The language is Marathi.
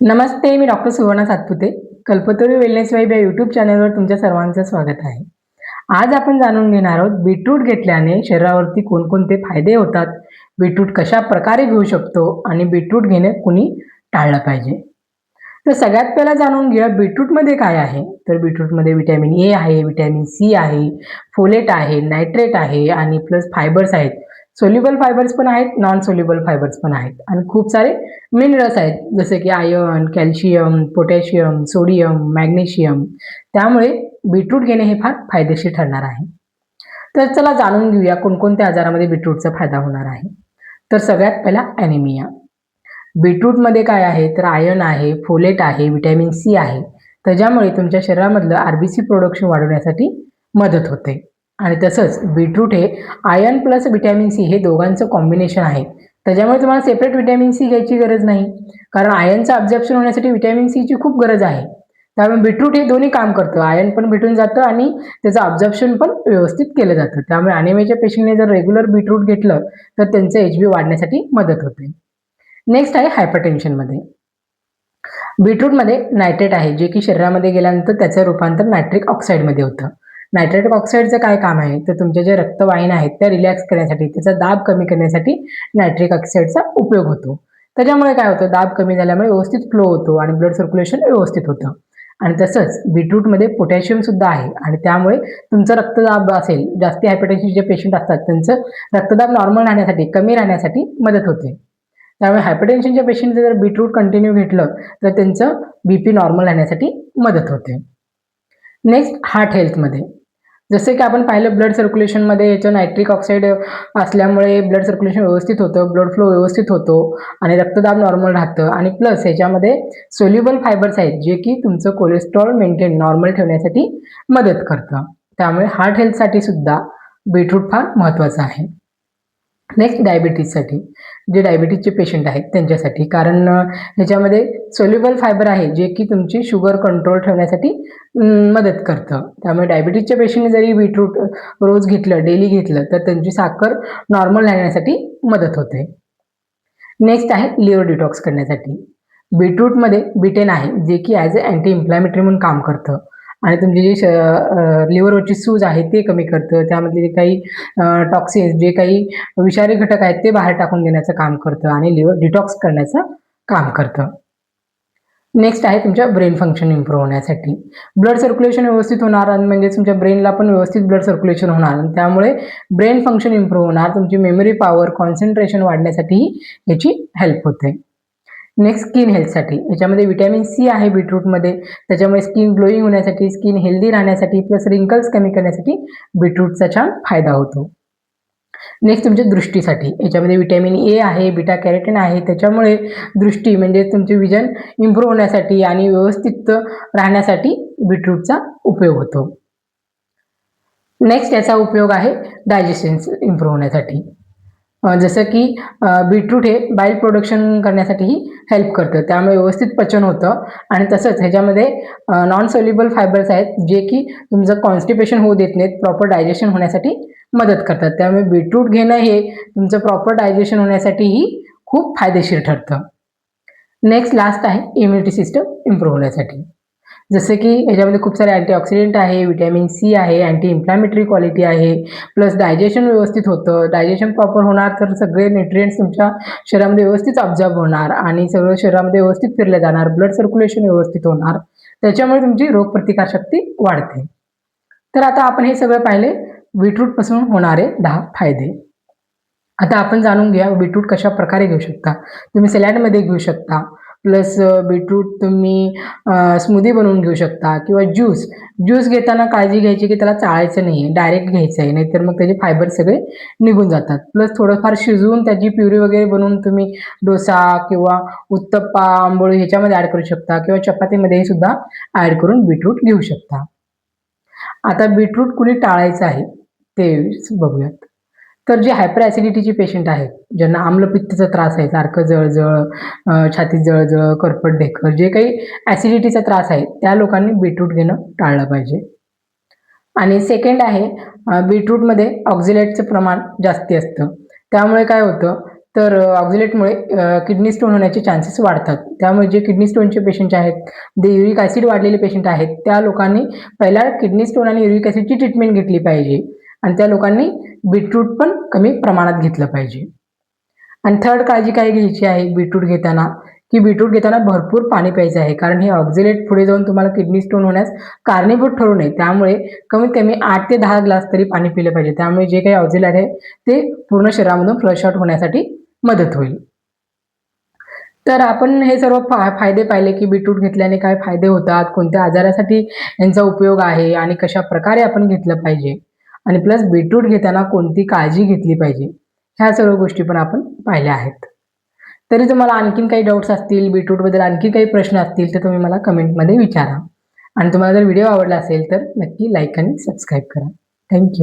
नमस्ते, मी doctor Suvarna Satpute. Kalpataru wellness vibe या यूट्यूब चॅनलवर तुमच्या सर्वांचं स्वागत आहे. आज आपण जाणून घेणार आहोत बीटरूट घेतल्याने शरीरावरती कोणकोणते फायदे होतात, बीटरूट कशा प्रकारे घेऊ शकतो आणि बीटरूट घेणे कुणी टाळलं पाहिजे. तर सगळ्यात पहिला जाणून घेऊया बीटरूटमध्ये काय आहे. तर बीटरूटमध्ये व्हिटॅमिन ए आहे, व्हिटॅमिन सी आहे, फोलेट आहे, नायट्रेट आहे आणि प्लस फायबर्स आहेत. सोल्युबल फायबर्स पण आहेत, नॉन सोल्युबल फायबर्स पण आहेत आणि खूप सारे मिनरल्स आहेत जसे की iron, calcium, potassium, sodium, magnesium. त्यामुळे बीटरूट घेणे हे फार फायदेशीर ठरणार आहे. तर चला जाणून घेऊया कोणकोणत्या आजारामध्ये बीटरूटचा फायदा होणार आहे. तर सगळ्यात पहिला ॲनिमिया. बीटरूटमध्ये काय आहे तर आयर्न आहे, फोलेट आहे, व्हिटॅमिन सी आहे. त्याच्यामुळे तुमच्या शरीरामधलं आर-बी-सी प्रोडक्शन वाढवण्यासाठी मदत होते. आणि तसंच बीटरूट हे आयर्न प्लस व्हिटॅमिन सी हे दोघांचं कॉम्बिनेशन आहे. त्याच्यामुळे तुम्हाला सेपरेट व्हिटॅमिन सी घ्यायची गरज नाही. कारण आयर्नचं अब्झॉर्प्शन होण्यासाठी व्हिटॅमिन सीची खूप गरज आहे. त्यामुळे बीटरूट हे दोन्ही काम करतं. आयर्न पण भेटून जातं आणि त्याचं अब्झॉर्प्शन पण व्यवस्थित केलं जातं. त्यामुळे ॲनिमियाच्या पेशंटने जर रेग्युलर बीटरूट घेतलं तर त्यांचं एच-बी वाढण्यासाठी मदत होते. नेक्स्ट आहे हायपरटेन्शनमध्ये. बीटरूटमध्ये नायट्रेट आहे, जे की शरीरामध्ये गेल्यानंतर त्याचं रूपांतर नायट्रिक ऑक्साईडमध्ये होतं. नायट्रेटिक ऑक्साईडचं काय काम आहे तर तुमच्या ज्या रक्तवाहिन्या आहेत त्या रिलॅक्स करण्यासाठी, त्याचा दाब कमी करण्यासाठी नायट्रिक ऑक्साईडचा उपयोग होतो. त्याच्यामुळे काय होतं, दाब कमी झाल्यामुळे व्यवस्थित फ्लो होतो आणि ब्लड सर्क्युलेशन व्यवस्थित होतं. आणि तसंच बीटरूटमध्ये पोटॅशियम सुद्धा आहे आणि त्यामुळे तुमचा रक्तदाब असेल, जास्ती हायपरटेन्शन जे पेशंट असतात त्यांचं रक्तदाब नॉर्मल राहण्यासाठी, कमी राहण्यासाठी मदत होते. त्यामुळे हायपरटेन्शनच्या पेशंटचं जर बीटरूट कंटिन्यू घेतलं तर त्यांचं बीपी नॉर्मल राहण्यासाठी मदत होते. नेक्स्ट हार्ट हेल्थमध्ये. जसे की आपण पाहिलं ब्लड सर्क्युलेशनमध्ये याचं नायट्रिक ऑक्साईड असल्यामुळे ब्लड सर्क्युलेशन व्यवस्थित होतं, ब्लड फ्लो व्यवस्थित होतो आणि रक्तदाब नॉर्मल राहतं आणि प्लस ह्याच्यामध्ये सोल्युबल फायबर्स आहेत, जे की तुमचं कोलेस्ट्रॉल मेंटेन नॉर्मल ठेवण्यासाठी मदत करतं. त्यामुळे हार्ट हेल्थसाठी सुद्धा बीटरूट फार महत्त्वाचं आहे. नेक्स्ट डायबिटीजसाठी. जे डायबिटीजचे पेशंट आहेत त्यांच्यासाठी. कारण ह्याच्यामध्ये सोल्युबल फायबर आहे, जे की तुमची शुगर कंट्रोल ठेवण्यासाठी मदत करतं. त्यामुळे डायबिटीजच्या पेशंटने जरी बीटरूट रोज घेतलं, डेली घेतलं, तर त्यांची साखर नॉर्मल राहण्यासाठी मदत होते. नेक्स्ट आहे लिव्हर डिटॉक्स करण्यासाठी. बीटरूटमध्ये बिटेन आहे, जे की ॲज अ अँटी इन्फ्लॅमेटरी म्हणून काम करतं आणि तुमची जी लिव्हरवरची सूज आहे ते कमी करतं. त्यामधले जे काही टॉक्सिन्स, जे काही विषारी घटक आहेत ते बाहेर टाकून देण्याचं काम करतं आणि लिव्हर डिटॉक्स करण्याचं काम करतं. नेक्स्ट आहे तुमच्या ब्रेन फंक्शन इम्प्रूव्ह होण्यासाठी. ब्लड सर्क्युलेशन व्यवस्थित होणार आणि म्हणजे तुमच्या ब्रेनला पण व्यवस्थित ब्लड सर्क्युलेशन होणार आणि त्यामुळे ब्रेन फंक्शन इम्प्रूव्ह होणार. तुमची मेमरी पॉवर, कॉन्सन्ट्रेशन वाढण्यासाठीही याची हेल्प होते. नेक्स्ट स्किन हेल्थसाठी. याच्यामध्ये व्हिटॅमिन सी आहे बीटरूटमध्ये. त्याच्यामुळे स्किन ग्लोईंग होण्यासाठी, स्किन हेल्दी राहण्यासाठी प्लस रिंकल्स कमी करण्यासाठी बीटरूटचा छान फायदा होतो. नेक्स्ट तुमच्या दृष्टीसाठी. याच्यामध्ये व्हिटॅमिन ए आहे, बीटा कॅरोटीन आहे. त्याच्यामुळे दृष्टी म्हणजे तुमचे विजन इम्प्रूव्ह होण्यासाठी आणि व्यवस्थित राहण्यासाठी बीटरूटचा उपयोग होतो. नेक्स्ट याचा उपयोग आहे डायजेशन इम्प्रूव्ह होण्यासाठी. जसं की बीटरूट हे बाईल प्रोडक्शन करण्यासाठीही हेल्प करतं. त्यामुळे व्यवस्थित पचन होतं आणि तसंच ह्याच्यामध्ये नॉन सोल्युबल फायबर्स आहेत, जे की तुमचं कॉन्स्टिपेशन होऊ देत नाहीत, प्रॉपर डायजेशन होण्यासाठी मदत करतात. त्यामुळे बीटरूट घेणं हे तुमचं प्रॉपर डायजेशन होण्यासाठीही खूप फायदेशीर ठरतं. नेक्स्ट लास्ट आहे इम्युनिटी सिस्टम इम्प्रूव्ह होण्यासाठी. जसं की ह्याच्यामध्ये खूप सारे अँटीऑक्सिडंट आहे, व्हिटॅमिन सी आहे, अँटी इन्फ्लॅमेटरी क्वालिटी आहे, प्लस डायजेशन व्यवस्थित होतं. डायजेशन प्रॉपर होणार तर सगळे न्यूट्रिएंट्स तुमच्या शरीरामध्ये व्यवस्थित अब्झॉर्ब होणार आणि सगळं शरीरामध्ये व्यवस्थित फिरलं जाणार, ब्लड सर्क्युलेशन व्यवस्थित होणार. त्याच्यामुळे तुमची रोगप्रतिकारशक्ती वाढते. तर आता आपण हे सगळं पाहिले बीटरूटपासून होणारे 10 फायदे. आता आपण जाणून घ्या बीटरूट कशाप्रकारे घेऊ शकता. तुम्ही सॅलडमध्ये घेऊ शकता. प्लस बीटरूट तुम्ही स्मूदी बनवून घेऊ शकता किंवा ज्यूस. ज्यूस घेताना काळजी घ्यायची की त्याला चाळायचं नाहीये, डायरेक्ट घ्यायचं आहे. नाहीतर मग त्याचे फायबर सगळे निघून जातात. प्लस थोडंफार शिजवून त्याची प्युरी वगैरे बनवून तुम्ही डोसा किंवा उत्तप्पा, आंबोळी ह्याच्यामध्ये ॲड करू शकता किंवा चपातीमध्येही सुद्धा ॲड करून बीटरूट घेऊ शकता. आता बीटरूट कुणी टाळायचं आहे ते बघूयात. तर जे हायपर ॲसिडिटीचे पेशंट आहेत, ज्यांना आम्लपित्ताचा त्रास आहे, सारखं जळजळ, छातीत जळजळ, करपट ढेकर, जे काही ॲसिडिटीचा त्रास आहे, त्या लोकांनी बीटरूट घेणं टाळलं पाहिजे. आणि सेकंड आहे बीटरूटमध्ये ऑक्झॅलेटचं प्रमाण जास्ती असतं. त्यामुळे काय होतं, तर ऑक्झलेटमुळे किडनी स्टोन होण्याचे चान्सेस वाढतात. त्यामुळे जे किडनी स्टोनचे पेशंट आहेत, जे युरिक ॲसिड वाढलेले पेशंट आहेत, त्या लोकांनी पहिला किडनी स्टोन आणि युरिक ॲसिडची ट्रीटमेंट घेतली पाहिजे आणि त्या लोकांनी बीटरूट पण कमी प्रमाणात घेतलं पाहिजे. आणि थर्ड काळजी काय घ्यायची आहे बीटरूट घेताना, की बीटरूट घेताना भरपूर पाणी प्यायचं आहे. कारण हे ऑक्झलेट पुढे जाऊन तुम्हाला किडनी स्टोन होण्यास कारणीभूत ठरू नये. त्यामुळे कमीत कमी 8 ते 10 ग्लास तरी पाणी पिलं पाहिजे. त्यामुळे जे काही ऑक्झलेट आहे ते पूर्ण शरीरामधून फ्लश आउट होण्यासाठी मदत होईल. तर आपण हे सर्व फायदे पाहिले, की बीटरूट घेतल्याने काय फायदे होतात, कोणत्या आजारासाठी यांचा उपयोग आहे आणि कशाप्रकारे आपण घेतलं पाहिजे आणि प्लस बीटरूट घेताना कोणती काळजी घेतली पाहिजे. ह्या सर्व गोष्टी पण आपण पाहिल्या आहेत. तरी तुम्हाला आणखीन काही डाउट्स असतील, बीटरूटबद्दल आणखी काही प्रश्न असतील, तर तुम्ही मला कमेंटमध्ये विचारा आणि तुम्हाला जर व्हिडिओ आवडला असेल, तर नक्की लाईक आणि सबस्क्राईब करा. थँक